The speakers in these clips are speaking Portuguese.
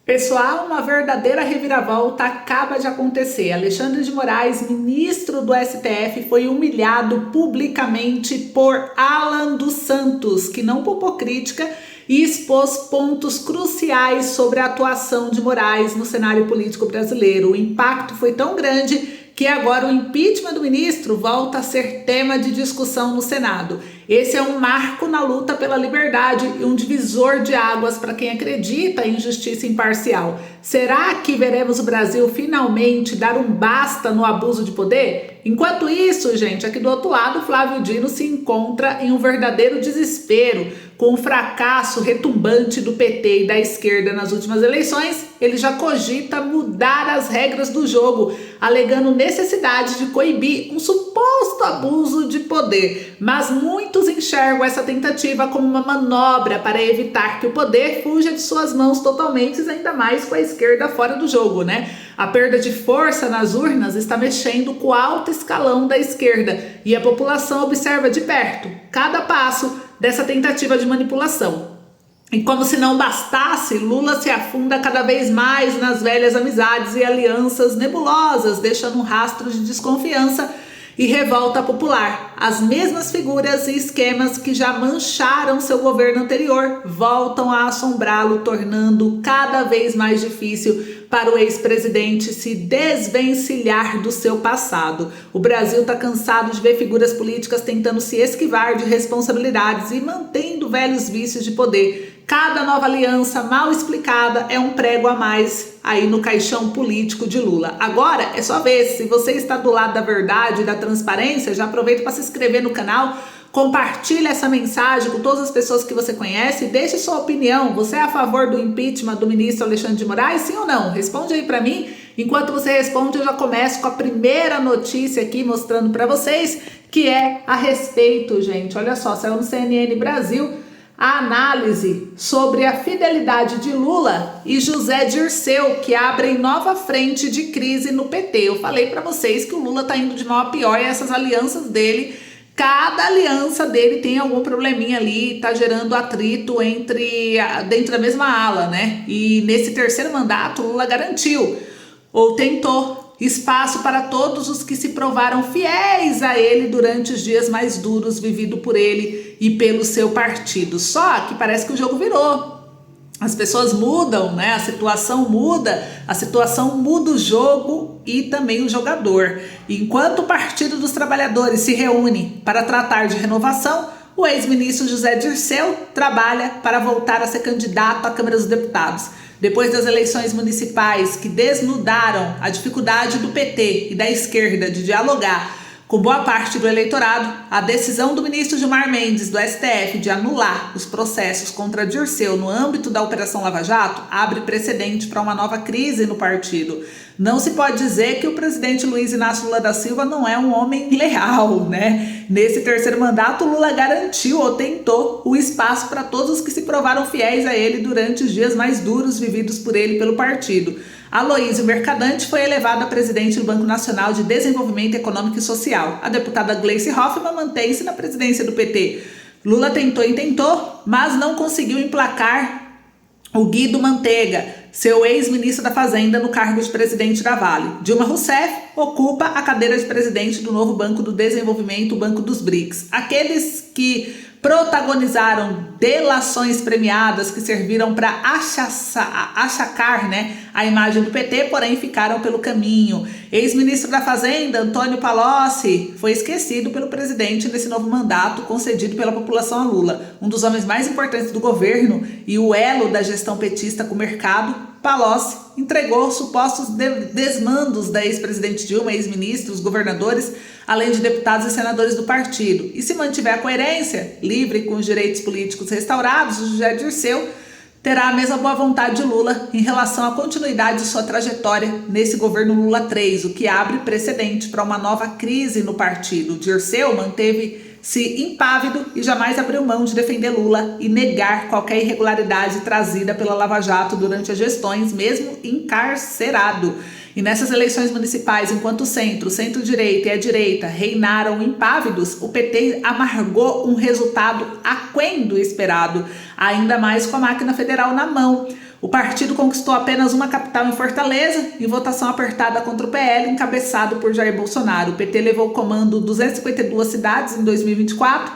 Pessoal, uma verdadeira reviravolta acaba de acontecer. Alexandre de Moraes, ministro do STF, foi humilhado publicamente por Alan dos Santos, que não poupou crítica e expôs pontos cruciais sobre a atuação de Moraes no cenário político brasileiro. O impacto foi tão grande que agora o impeachment do ministro volta a ser tema de discussão no Senado. Esse é um marco na luta pela liberdade e um divisor de águas para quem acredita em justiça imparcial. Será que veremos o Brasil finalmente dar um basta no abuso de poder? Enquanto isso, gente, aqui do outro lado, Flávio Dino se encontra em um verdadeiro desespero com o fracasso retumbante do PT e da esquerda nas últimas eleições. Ele já cogita mudar as regras do jogo, alegando necessidade de coibir um suposto abuso de poder. Mas muitos enxergam essa tentativa como uma manobra para evitar que o poder fuja de suas mãos totalmente, ainda mais com a esquerda fora do jogo, né? A perda de força nas urnas está mexendo com o alto escalão da esquerda e a população observa de perto cada passo dessa tentativa de manipulação. E como se não bastasse, Lula se afunda cada vez mais nas velhas amizades e alianças nebulosas, deixando um rastro de desconfiança e revolta popular. As mesmas figuras e esquemas que já mancharam seu governo anterior voltam a assombrá-lo, tornando cada vez mais difícil para o ex-presidente se desvencilhar do seu passado. O Brasil está cansado de ver figuras políticas tentando se esquivar de responsabilidades e mantendo velhos vícios de poder. Cada nova aliança mal explicada é um prego a mais aí no caixão político de Lula. Agora é só ver, se você está do lado da verdade e da transparência, já aproveita para se inscrever no canal, compartilhe essa mensagem com todas as pessoas que você conhece e deixe sua opinião. Você é a favor do impeachment do ministro Alexandre de Moraes, sim ou não? Responde aí para mim. Enquanto você responde, eu já começo com a primeira notícia aqui, mostrando para vocês, que é a respeito, gente, olha só, saiu no CNN Brasil, a análise sobre a fidelidade de Lula e José Dirceu, que abrem nova frente de crise no PT. Eu falei para vocês que o Lula tá indo de mal a pior e essas alianças dele, cada aliança dele tem algum probleminha ali, tá gerando atrito dentro da mesma ala, né? E nesse terceiro mandato, Lula garantiu, ou tentou, espaço para todos os que se provaram fiéis a ele durante os dias mais duros vividos por ele e pelo seu partido. Só que parece que o jogo virou. As pessoas mudam, né? A situação muda o jogo e também o jogador. Enquanto o Partido dos Trabalhadores se reúne para tratar de renovação, o ex-ministro José Dirceu trabalha para voltar a ser candidato à Câmara dos Deputados. Depois das eleições municipais que desnudaram a dificuldade do PT e da esquerda de dialogar com boa parte do eleitorado, a decisão do ministro Gilmar Mendes do STF de anular os processos contra Dirceu no âmbito da Operação Lava Jato abre precedente para uma nova crise no partido. Não se pode dizer que o presidente Luiz Inácio Lula da Silva não é um homem leal, né? Nesse terceiro mandato, Lula garantiu ou tentou o espaço para todos os que se provaram fiéis a ele durante os dias mais duros vividos por ele e pelo partido. Aloysio Mercadante foi elevado a presidente do Banco Nacional de Desenvolvimento Econômico e Social. A deputada Gleice Hoffmann mantém-se na presidência do PT. Lula tentou e tentou, mas não conseguiu emplacar o Guido Mantega, seu ex-ministro da Fazenda, no cargo de presidente da Vale. Dilma Rousseff ocupa a cadeira de presidente do novo Banco do Desenvolvimento, o Banco dos BRICS. Aqueles que protagonizaram delações premiadas que serviram para achacar, né, a imagem do PT, porém ficaram pelo caminho. Ex-ministro da Fazenda, Antônio Palocci, foi esquecido pelo presidente nesse novo mandato concedido pela população a Lula. Um dos homens mais importantes do governo e o elo da gestão petista com o mercado, Palocci entregou supostos desmandos da ex-presidente Dilma, ex-ministros, governadores, além de deputados e senadores do partido. E se mantiver a coerência, livre com os direitos políticos restaurados, o José Dirceu terá a mesma boa vontade de Lula em relação à continuidade de sua trajetória nesse governo Lula III, o que abre precedente para uma nova crise no partido. Dirceu manteve-se impávido e jamais abriu mão de defender Lula e negar qualquer irregularidade trazida pela Lava Jato durante as gestões, mesmo encarcerado. E nessas eleições municipais, enquanto o centro-direita e a direita reinaram impávidos, o PT amargou um resultado aquém do esperado, ainda mais com a máquina federal na mão. O partido conquistou apenas uma capital em Fortaleza, em votação apertada contra o PL, encabeçado por Jair Bolsonaro. O PT levou o comando 252 cidades em 2024,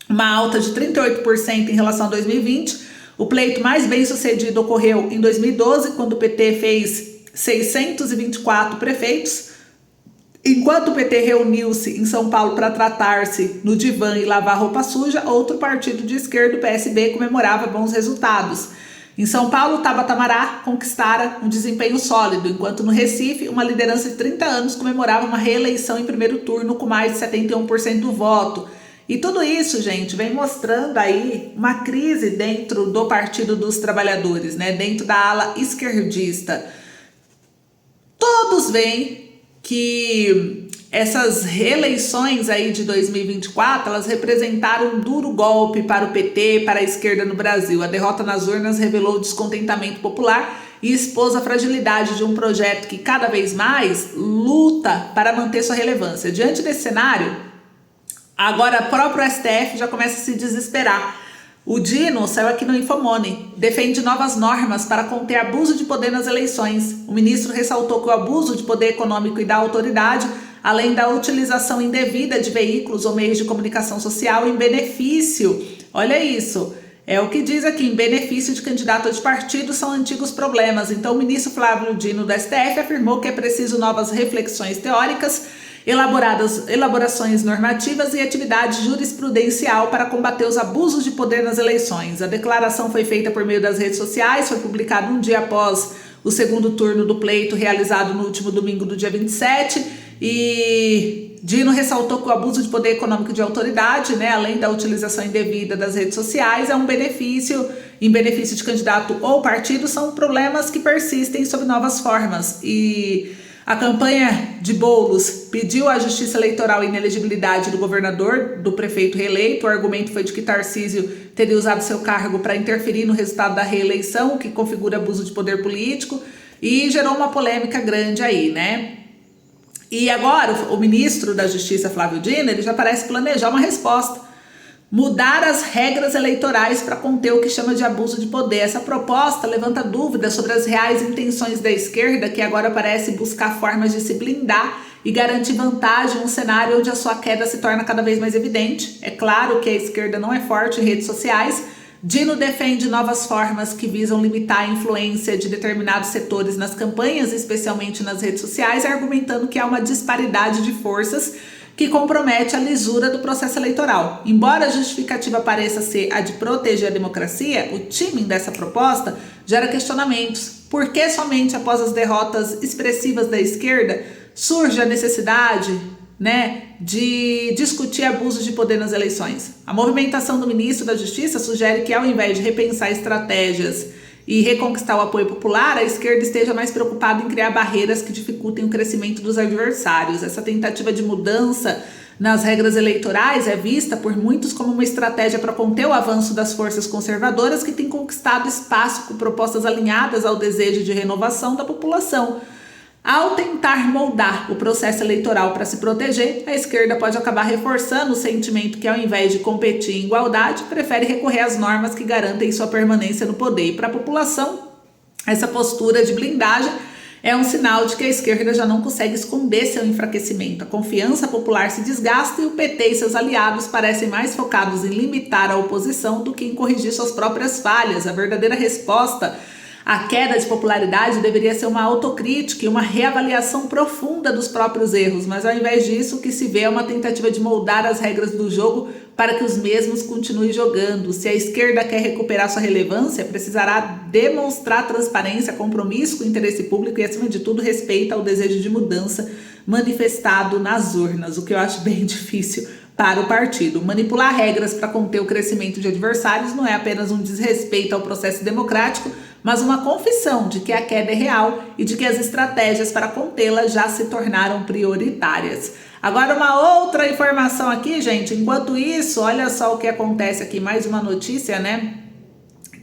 uma alta de 38% em relação a 2020. O pleito mais bem sucedido ocorreu em 2012, quando o PT fez 624 prefeitos. Enquanto o PT reuniu-se em São Paulo para tratar-se no divã e lavar roupa suja, outro partido de esquerda, o PSB, comemorava bons resultados. Em São Paulo, Tabata Amaral conquistara um desempenho sólido, enquanto no Recife, uma liderança de 30 anos comemorava uma reeleição em primeiro turno com mais de 71% do voto. E tudo isso, gente, vem mostrando aí uma crise dentro do Partido dos Trabalhadores, né? Dentro da ala esquerdista. Todos veem que essas reeleições aí de 2024, elas representaram um duro golpe para o PT, para a esquerda no Brasil. A derrota nas urnas revelou o descontentamento popular e expôs a fragilidade de um projeto que cada vez mais luta para manter sua relevância. Diante desse cenário, agora o próprio STF já começa a se desesperar. O Dino saiu aqui no Infomoney, defende novas normas para conter abuso de poder nas eleições. O ministro ressaltou que o abuso de poder econômico e da autoridade, além da utilização indevida de veículos ou meios de comunicação social em benefício, olha isso, é o que diz aqui, em benefício de candidato de partido, são antigos problemas. Então o ministro Flávio Dino do STF afirmou que é preciso novas reflexões teóricas, elaborações normativas e atividade jurisprudencial para combater os abusos de poder nas eleições. A declaração foi feita por meio das redes sociais, foi publicada um dia após o segundo turno do pleito realizado no último domingo do dia 27, e Dino ressaltou que o abuso de poder econômico e de autoridade, né, além da utilização indevida das redes sociais, é um benefício, em benefício de candidato ou partido, são problemas que persistem sob novas formas. E a campanha de Boulos pediu à Justiça Eleitoral a inelegibilidade do governador, do prefeito reeleito. O argumento foi de que Tarcísio teria usado seu cargo para interferir no resultado da reeleição, o que configura abuso de poder político, e gerou uma polêmica grande aí, né? E agora o ministro da Justiça, Flávio Dino, ele já parece planejar uma resposta. Mudar as regras eleitorais para conter o que chama de abuso de poder. Essa proposta levanta dúvidas sobre as reais intenções da esquerda, que agora parece buscar formas de se blindar e garantir vantagem em um cenário onde a sua queda se torna cada vez mais evidente. É claro que a esquerda não é forte em redes sociais. Dino defende novas formas que visam limitar a influência de determinados setores nas campanhas, especialmente nas redes sociais, argumentando que há uma disparidade de forças que compromete a lisura do processo eleitoral. Embora a justificativa pareça ser a de proteger a democracia, o timing dessa proposta gera questionamentos. Por que somente após as derrotas expressivas da esquerda surge a necessidade, né, de discutir abusos de poder nas eleições? A movimentação do ministro da Justiça sugere que, ao invés de repensar estratégias e reconquistar o apoio popular, a esquerda esteja mais preocupada em criar barreiras que dificultem o crescimento dos adversários. Essa tentativa de mudança nas regras eleitorais é vista por muitos como uma estratégia para conter o avanço das forças conservadoras, que têm conquistado espaço com propostas alinhadas ao desejo de renovação da população. Ao tentar moldar o processo eleitoral para se proteger, a esquerda pode acabar reforçando o sentimento que, ao invés de competir em igualdade, prefere recorrer às normas que garantem sua permanência no poder. E para a população, essa postura de blindagem é um sinal de que a esquerda já não consegue esconder seu enfraquecimento. A confiança popular se desgasta e o PT e seus aliados parecem mais focados em limitar a oposição do que em corrigir suas próprias falhas. A verdadeira resposta à queda de popularidade deveria ser uma autocrítica e uma reavaliação profunda dos próprios erros, mas ao invés disso, o que se vê é uma tentativa de moldar as regras do jogo para que os mesmos continuem jogando. Se a esquerda quer recuperar sua relevância, precisará demonstrar transparência, compromisso com o interesse público e, acima de tudo, respeito ao desejo de mudança manifestado nas urnas, o que eu acho bem difícil para o partido. Manipular regras para conter o crescimento de adversários não é apenas um desrespeito ao processo democrático, mas uma confissão de que a queda é real e de que as estratégias para contê-la já se tornaram prioritárias. Agora, uma outra informação aqui, gente. Enquanto isso, olha só o que acontece aqui, mais uma notícia, né,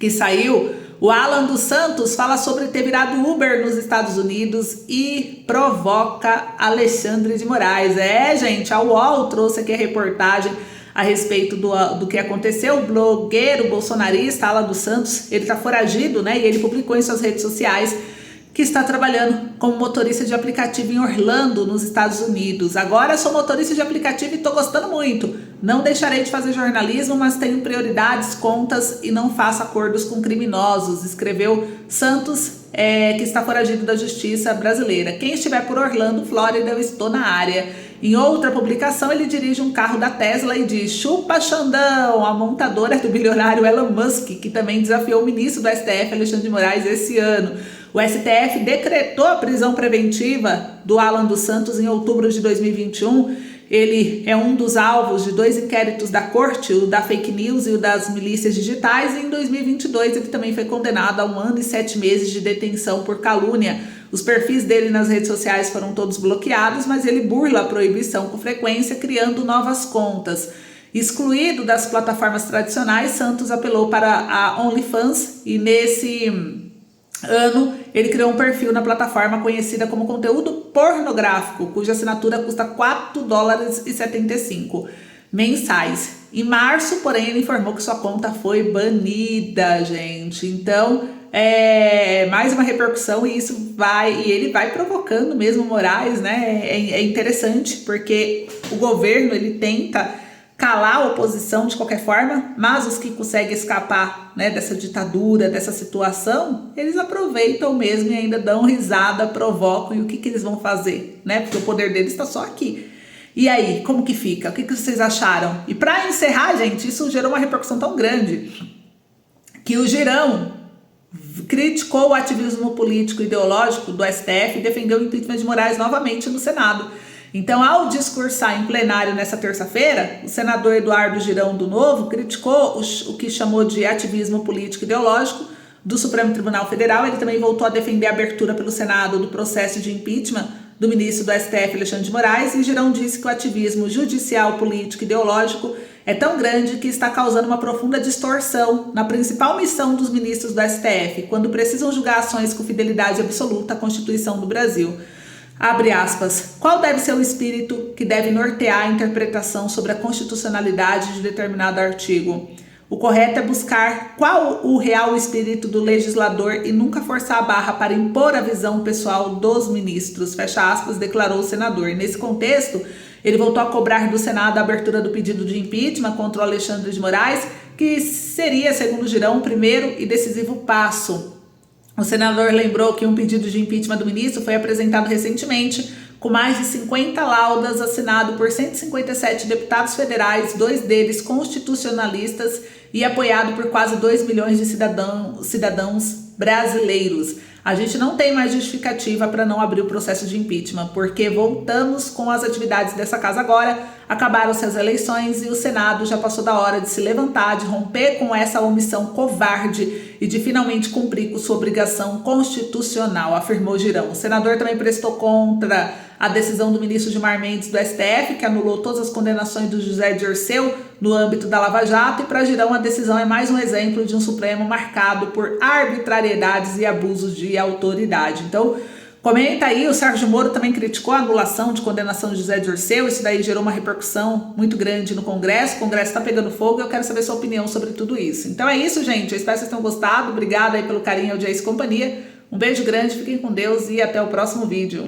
que saiu. O Alan dos Santos fala sobre ter virado Uber nos Estados Unidos e provoca Alexandre de Moraes. Gente, a UOL trouxe aqui a reportagem. a respeito do que aconteceu. O blogueiro bolsonarista Alan dos Santos, ele tá foragido, né? E ele publicou em suas redes sociais que está trabalhando como motorista de aplicativo em Orlando, nos Estados Unidos. Agora sou motorista de aplicativo e tô gostando muito. Não deixarei de fazer jornalismo, mas tenho prioridades, contas e não faço acordos com criminosos, escreveu Santos, que está foragido da justiça brasileira. Quem estiver por Orlando, Flórida, eu estou na área. Em outra publicação, ele dirige um carro da Tesla e diz: chupa Xandão, a montadora do bilionário Elon Musk, que também desafiou o ministro do STF, Alexandre de Moraes, esse ano. O STF decretou a prisão preventiva do Alan dos Santos em outubro de 2021. Ele é um dos alvos de 2 inquéritos da corte, o da fake news e o das milícias digitais. E em 2022 ele também foi condenado a 1 ano e 7 meses de detenção por calúnia. Os perfis dele nas redes sociais foram todos bloqueados, mas ele burla a proibição com frequência, criando novas contas. Excluído das plataformas tradicionais, Santos apelou para a OnlyFans e nesse ano ele criou um perfil na plataforma conhecida como conteúdo pornográfico, cuja assinatura custa $4,75 mensais. Em março, porém, ele informou que sua conta foi banida, gente. Então, mais uma repercussão e ele vai provocando mesmo Moraes, né? É interessante porque o governo ele tenta calar a oposição de qualquer forma, mas os que conseguem escapar, né, dessa ditadura, dessa situação, eles aproveitam mesmo e ainda dão risada, provocam. E o que eles vão fazer, né? Porque o poder deles está só aqui. E aí, como que fica? O que vocês acharam? E para encerrar, gente, isso gerou uma repercussão tão grande que o Girão criticou o ativismo político e ideológico do STF e defendeu o impeachment de Moraes novamente no Senado. Então, ao discursar em plenário nessa terça-feira, o senador Eduardo Girão do Novo criticou o que chamou de ativismo político e ideológico do Supremo Tribunal Federal. Ele também voltou a defender a abertura pelo Senado do processo de impeachment do ministro do STF, Alexandre de Moraes, e Girão disse que o ativismo judicial, político e ideológico é tão grande que está causando uma profunda distorção na principal missão dos ministros do STF, quando precisam julgar ações com fidelidade absoluta à Constituição do Brasil. Abre aspas. Qual deve ser o espírito que deve nortear a interpretação sobre a constitucionalidade de determinado artigo? O correto é buscar qual o real espírito do legislador e nunca forçar a barra para impor a visão pessoal dos ministros, fecha aspas, declarou o senador. Nesse contexto, ele voltou a cobrar do Senado a abertura do pedido de impeachment contra o Alexandre de Moraes, que seria, segundo Girão, o primeiro e decisivo passo. O senador lembrou que um pedido de impeachment do ministro foi apresentado recentemente, com mais de 50 laudas, assinado por 157 deputados federais, 2 deles constitucionalistas, e apoiado por quase 2 milhões de cidadãos brasileiros. A gente não tem mais justificativa para não abrir o processo de impeachment, porque voltamos com as atividades dessa casa agora, acabaram-se as eleições e o Senado já passou da hora de se levantar, de romper com essa omissão covarde e de finalmente cumprir com sua obrigação constitucional, afirmou Girão. O senador também prestou contra a decisão do ministro Gilmar Mendes do STF, que anulou todas as condenações do José Dirceu no âmbito da Lava Jato, e para Girão a decisão é mais um exemplo de um Supremo marcado por arbitrariedades e abusos de autoridade. Então, comenta aí, o Sérgio Moro também criticou a anulação de condenação de José Dirceu, isso daí gerou uma repercussão muito grande no Congresso, o Congresso está pegando fogo e eu quero saber sua opinião sobre tudo isso. Então é isso, gente, eu espero que vocês tenham gostado, obrigada aí pelo carinho, audiência e companhia, um beijo grande, fiquem com Deus e até o próximo vídeo.